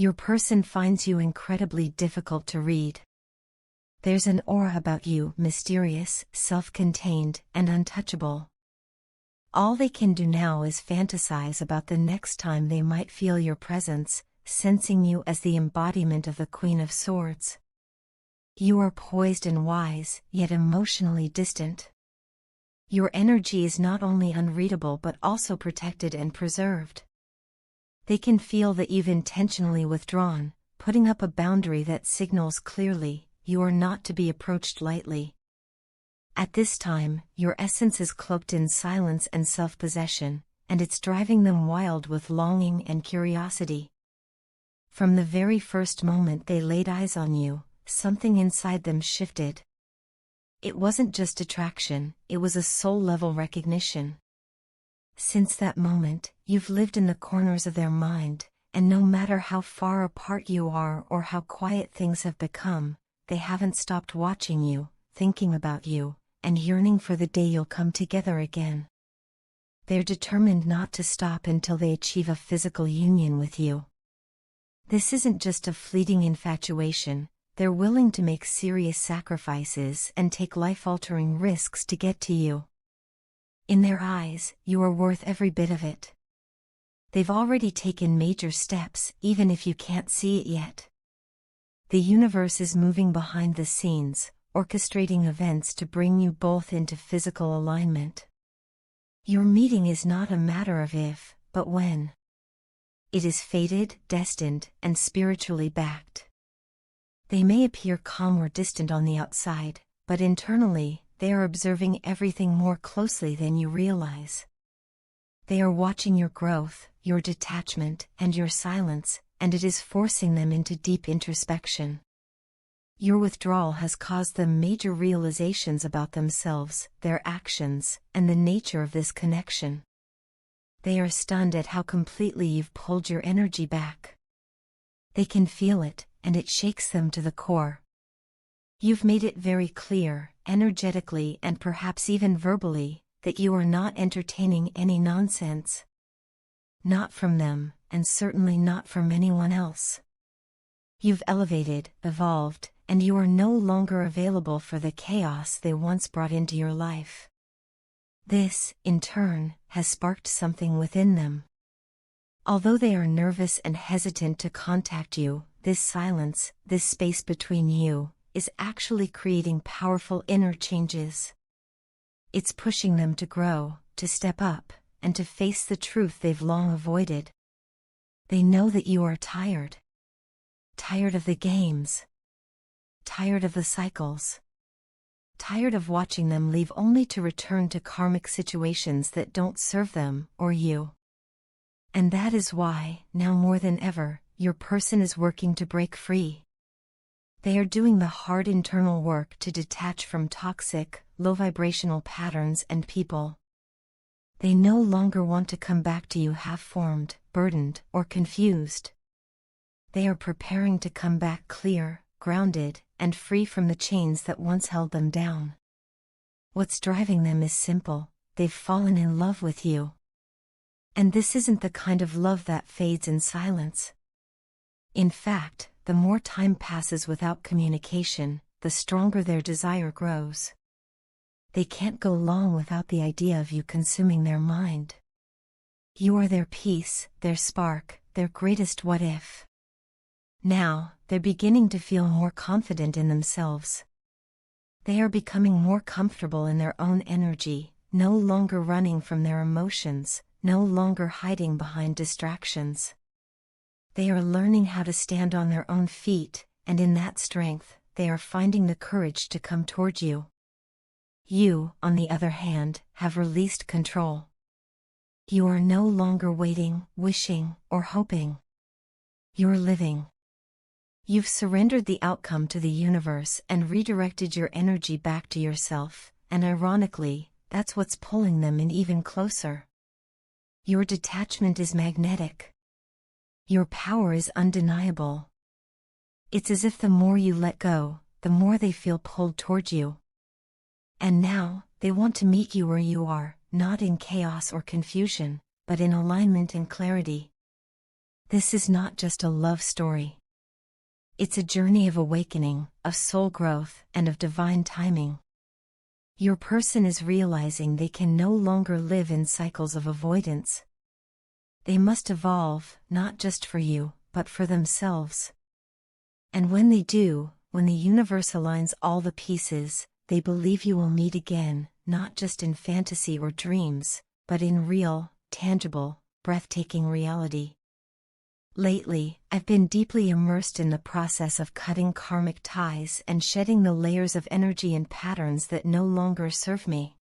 Your person finds you incredibly difficult to read. There's an aura about you, mysterious, self-contained, and untouchable. All they can do now is fantasize about the next time they might feel your presence, sensing you as the embodiment of the Queen of Swords. You are poised and wise, yet emotionally distant. Your energy is not only unreadable but also protected and preserved. They can feel that you've intentionally withdrawn, putting up a boundary that signals clearly, you are not to be approached lightly. At this time, your essence is cloaked in silence and self-possession, and it's driving them wild with longing and curiosity. From the very first moment they laid eyes on you, something inside them shifted. It wasn't just attraction, it was a soul-level recognition. Since that moment, you've lived in the corners of their mind, and no matter how far apart you are or how quiet things have become, they haven't stopped watching you, thinking about you, and yearning for the day you'll come together again. They're determined not to stop until they achieve a physical union with you. This isn't just a fleeting infatuation, they're willing to make serious sacrifices and take life-altering risks to get to you. In their eyes, you are worth every bit of it. They've already taken major steps, even if you can't see it yet. The universe is moving behind the scenes, orchestrating events to bring you both into physical alignment. Your meeting is not a matter of if, but when. It is fated, destined, and spiritually backed. They may appear calm or distant on the outside, but internally, they are observing everything more closely than you realize. They are watching your growth, your detachment, and your silence, and it is forcing them into deep introspection. Your withdrawal has caused them major realizations about themselves, their actions, and the nature of this connection. They are stunned at how completely you've pulled your energy back. They can feel it, and it shakes them to the core. You've made it very clear, energetically and perhaps even verbally, that you are not entertaining any nonsense. Not from them, and certainly not from anyone else. You've elevated, evolved, and you are no longer available for the chaos they once brought into your life. This, in turn, has sparked something within them. Although they are nervous and hesitant to contact you, this silence, this space between you, is actually creating powerful inner changes. It's pushing them to grow, to step up, and to face the truth they've long avoided. They know that you are tired. Tired of the games. Tired of the cycles. Tired of watching them leave only to return to karmic situations that don't serve them or you. And that is why, now more than ever, your person is working to break free. They are doing the hard internal work to detach from toxic, low-vibrational patterns and people. They no longer want to come back to you half-formed, burdened, or confused. They are preparing to come back clear, grounded, and free from the chains that once held them down. What's driving them is simple: they've fallen in love with you. And this isn't the kind of love that fades in silence. In fact, the more time passes without communication, the stronger their desire grows. They can't go long without the idea of you consuming their mind. You are their peace, their spark, their greatest what if. Now, they're beginning to feel more confident in themselves. They are becoming more comfortable in their own energy, no longer running from their emotions, no longer hiding behind distractions. They are learning how to stand on their own feet, and in that strength, they are finding the courage to come toward you. You, on the other hand, have released control. You are no longer waiting, wishing, or hoping. You're living. You've surrendered the outcome to the universe and redirected your energy back to yourself, and ironically, that's what's pulling them in even closer. Your detachment is magnetic. Your power is undeniable. It's as if the more you let go, the more they feel pulled toward you. And now, they want to meet you where you are, not in chaos or confusion, but in alignment and clarity. This is not just a love story. It's a journey of awakening, of soul growth, and of divine timing. Your person is realizing they can no longer live in cycles of avoidance. They must evolve, not just for you, but for themselves. And when they do, when the universe aligns all the pieces, they believe you will meet again, not just in fantasy or dreams, but in real, tangible, breathtaking reality. Lately, I've been deeply immersed in the process of cutting karmic ties and shedding the layers of energy and patterns that no longer serve me.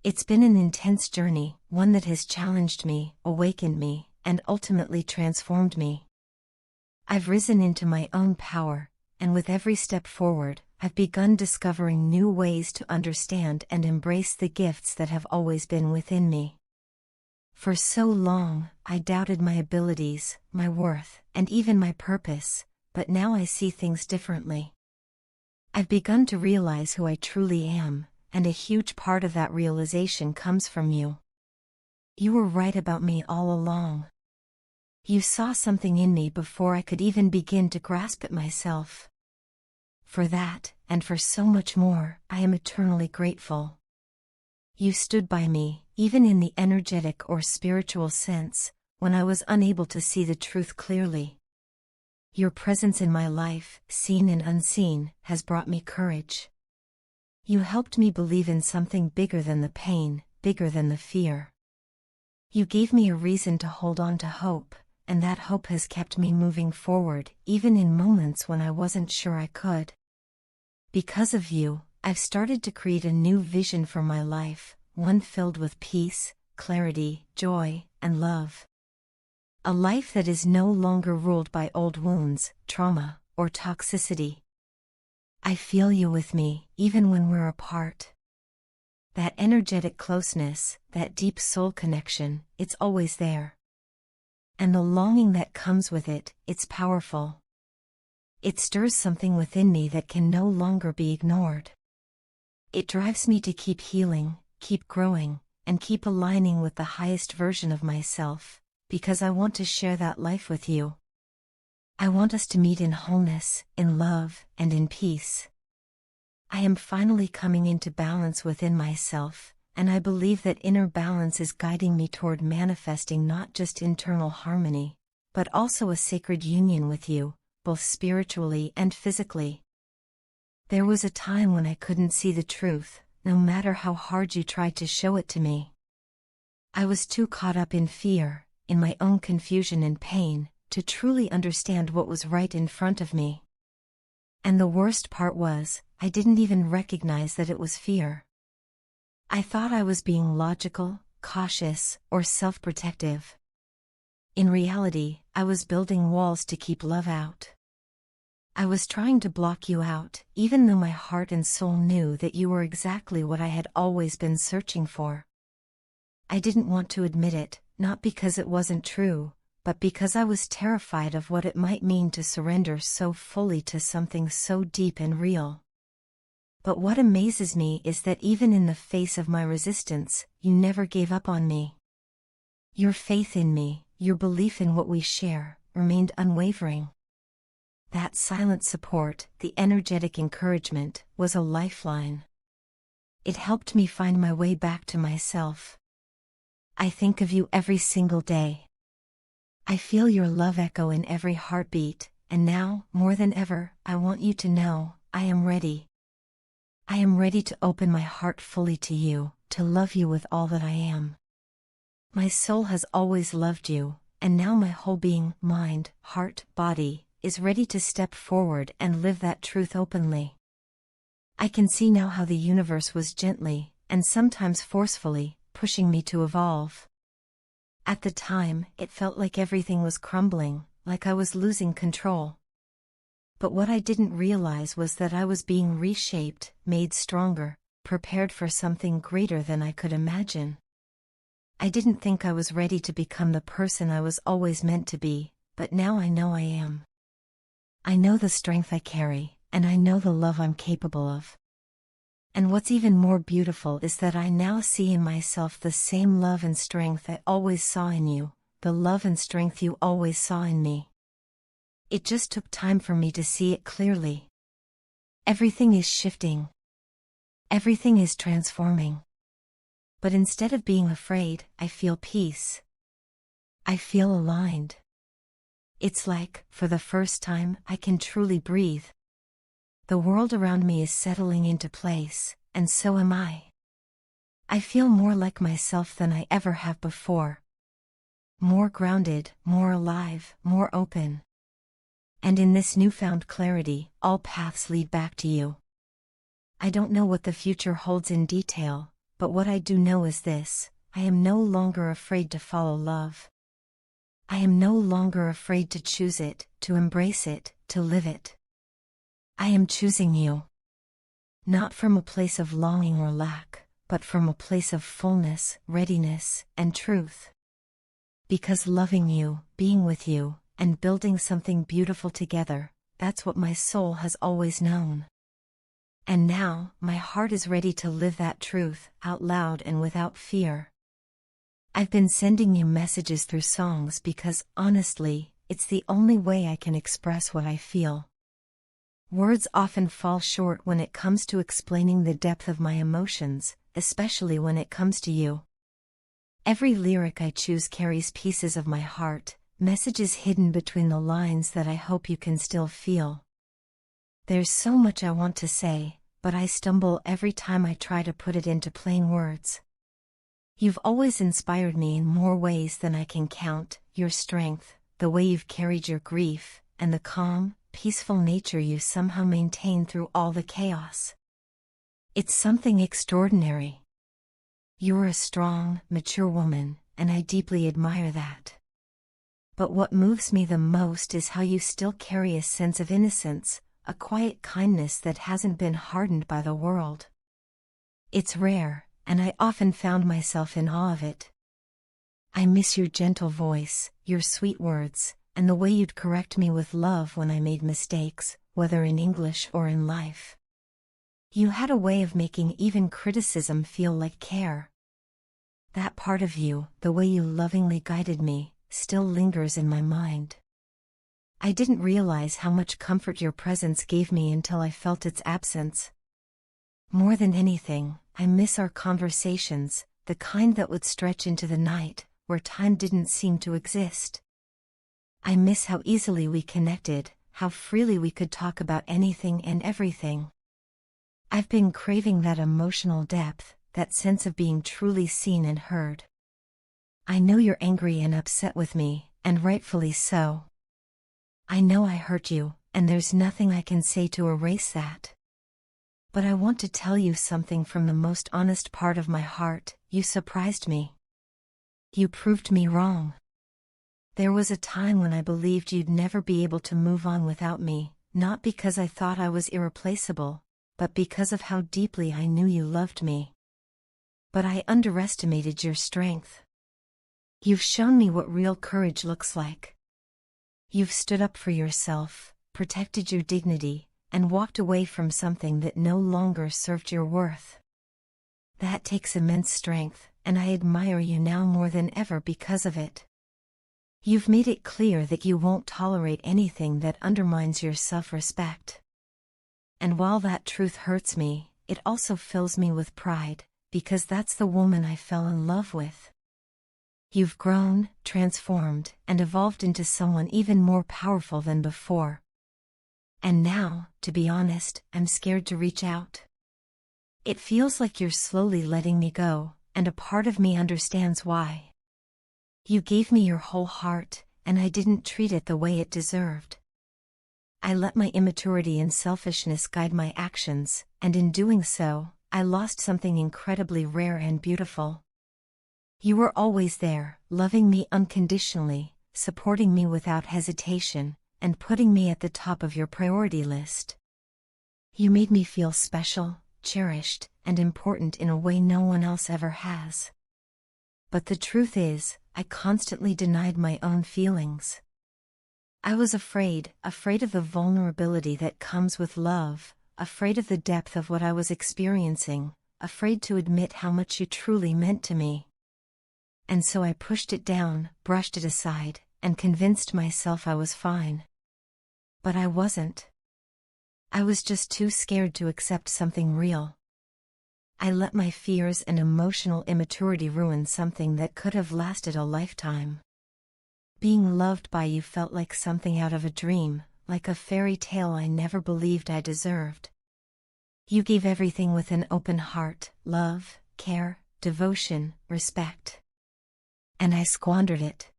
It's been an intense journey, one that has challenged me, awakened me, and ultimately transformed me. I've risen into my own power, and with every step forward, I've begun discovering new ways to understand and embrace the gifts that have always been within me. For so long, I doubted my abilities, my worth, and even my purpose, but now I see things differently. I've begun to realize who I truly am, and a huge part of that realization comes from you. You were right about me all along. You saw something in me before I could even begin to grasp it myself. For that, and for so much more, I am eternally grateful. You stood by me, even in the energetic or spiritual sense, when I was unable to see the truth clearly. Your presence in my life, seen and unseen, has brought me courage. You helped me believe in something bigger than the pain, bigger than the fear. You gave me a reason to hold on to hope, and that hope has kept me moving forward, even in moments when I wasn't sure I could. Because of you, I've started to create a new vision for my life, one filled with peace, clarity, joy, and love. A life that is no longer ruled by old wounds, trauma, or toxicity. I feel you with me, even when we're apart. That energetic closeness, that deep soul connection, it's always there. And the longing that comes with it, it's powerful. It stirs something within me that can no longer be ignored. It drives me to keep healing, keep growing, and keep aligning with the highest version of myself, because I want to share that life with you. I want us to meet in wholeness, in love, and in peace. I am finally coming into balance within myself, and I believe that inner balance is guiding me toward manifesting not just internal harmony, but also a sacred union with you, both spiritually and physically. There was a time when I couldn't see the truth, no matter how hard you tried to show it to me. I was too caught up in fear, in my own confusion and pain, to truly understand what was right in front of me. And the worst part was, I didn't even recognize that it was fear. I thought I was being logical, cautious, or self-protective. In reality, I was building walls to keep love out. I was trying to block you out, even though my heart and soul knew that you were exactly what I had always been searching for. I didn't want to admit it, not because it wasn't true, but because I was terrified of what it might mean to surrender so fully to something so deep and real. But what amazes me is that even in the face of my resistance, you never gave up on me. Your faith in me, your belief in what we share, remained unwavering. That silent support, the energetic encouragement, was a lifeline. It helped me find my way back to myself. I think of you every single day. I feel your love echo in every heartbeat, and now, more than ever, I want you to know, I am ready. I am ready to open my heart fully to you, to love you with all that I am. My soul has always loved you, and now my whole being, mind, heart, body, is ready to step forward and live that truth openly. I can see now how the universe was gently, and sometimes forcefully, pushing me to evolve. At the time, it felt like everything was crumbling, like I was losing control. But what I didn't realize was that I was being reshaped, made stronger, prepared for something greater than I could imagine. I didn't think I was ready to become the person I was always meant to be, but now I know I am. I know the strength I carry, and I know the love I'm capable of. And what's even more beautiful is that I now see in myself the same love and strength I always saw in you, the love and strength you always saw in me. It just took time for me to see it clearly. Everything is shifting. Everything is transforming. But instead of being afraid, I feel peace. I feel aligned. It's like, for the first time, I can truly breathe. The world around me is settling into place, and so am I. I feel more like myself than I ever have before. More grounded, more alive, more open. And in this newfound clarity, all paths lead back to you. I don't know what the future holds in detail, but what I do know is this: I am no longer afraid to follow love. I am no longer afraid to choose it, to embrace it, to live it. I am choosing you. Not from a place of longing or lack, but from a place of fullness, readiness, and truth. Because loving you, being with you, and building something beautiful together, that's what my soul has always known. And now, my heart is ready to live that truth, out loud and without fear. I've been sending you messages through songs because, honestly, it's the only way I can express what I feel. Words often fall short when it comes to explaining the depth of my emotions, especially when it comes to you. Every lyric I choose carries pieces of my heart, messages hidden between the lines that I hope you can still feel. There's so much I want to say, but I stumble every time I try to put it into plain words. You've always inspired me in more ways than I can count: your strength, the way you've carried your grief, and the calm, peaceful nature you somehow maintain through all the chaos. It's something extraordinary. You're a strong, mature woman, and I deeply admire that. But what moves me the most is how you still carry a sense of innocence, a quiet kindness that hasn't been hardened by the world. It's rare, and I often found myself in awe of it. I miss your gentle voice, your sweet words, and the way you'd correct me with love when I made mistakes, whether in English or in life. You had a way of making even criticism feel like care. That part of you, the way you lovingly guided me, still lingers in my mind. I didn't realize how much comfort your presence gave me until I felt its absence. More than anything, I miss our conversations, the kind that would stretch into the night, where time didn't seem to exist. I miss how easily we connected, how freely we could talk about anything and everything. I've been craving that emotional depth, that sense of being truly seen and heard. I know you're angry and upset with me, and rightfully so. I know I hurt you, and there's nothing I can say to erase that. But I want to tell you something from the most honest part of my heart: you surprised me. You proved me wrong. There was a time when I believed you'd never be able to move on without me, not because I thought I was irreplaceable, but because of how deeply I knew you loved me. But I underestimated your strength. You've shown me what real courage looks like. You've stood up for yourself, protected your dignity, and walked away from something that no longer served your worth. That takes immense strength, and I admire you now more than ever because of it. You've made it clear that you won't tolerate anything that undermines your self-respect. And while that truth hurts me, it also fills me with pride, because that's the woman I fell in love with. You've grown, transformed, and evolved into someone even more powerful than before. And now, to be honest, I'm scared to reach out. It feels like you're slowly letting me go, and a part of me understands why. You gave me your whole heart, and I didn't treat it the way it deserved. I let my immaturity and selfishness guide my actions, and in doing so, I lost something incredibly rare and beautiful. You were always there, loving me unconditionally, supporting me without hesitation, and putting me at the top of your priority list. You made me feel special, cherished, and important in a way no one else ever has. But the truth is, I constantly denied my own feelings. I was afraid of the vulnerability that comes with love, afraid of the depth of what I was experiencing, afraid to admit how much you truly meant to me. And so I pushed it down, brushed it aside, and convinced myself I was fine. But I wasn't. I was just too scared to accept something real. I let my fears and emotional immaturity ruin something that could have lasted a lifetime. Being loved by you felt like something out of a dream, like a fairy tale I never believed I deserved. You gave everything with an open heart: love, care, devotion, respect. And I squandered it.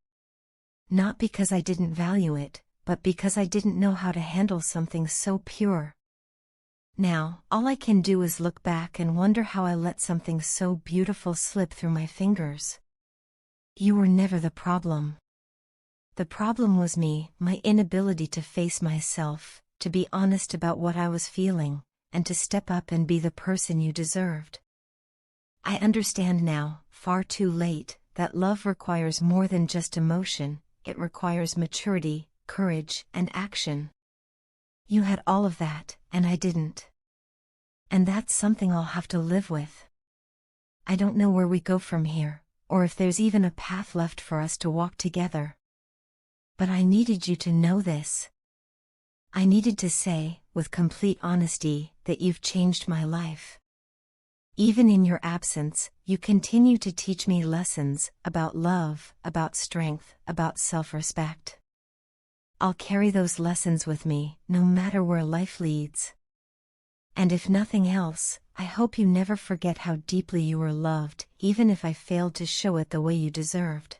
Not because I didn't value it, but because I didn't know how to handle something so pure. Now, all I can do is look back and wonder how I let something so beautiful slip through my fingers. You were never the problem. The problem was me, my inability to face myself, to be honest about what I was feeling, and to step up and be the person you deserved. I understand now, far too late, that love requires more than just emotion. It requires maturity, courage, and action. You had all of that, and I didn't. And that's something I'll have to live with. I don't know where we go from here, or if there's even a path left for us to walk together. But I needed you to know this. I needed to say, with complete honesty, that you've changed my life. Even in your absence, you continue to teach me lessons about love, about strength, about self-respect. I'll carry those lessons with me, no matter where life leads. And if nothing else, I hope you never forget how deeply you were loved, even if I failed to show it the way you deserved.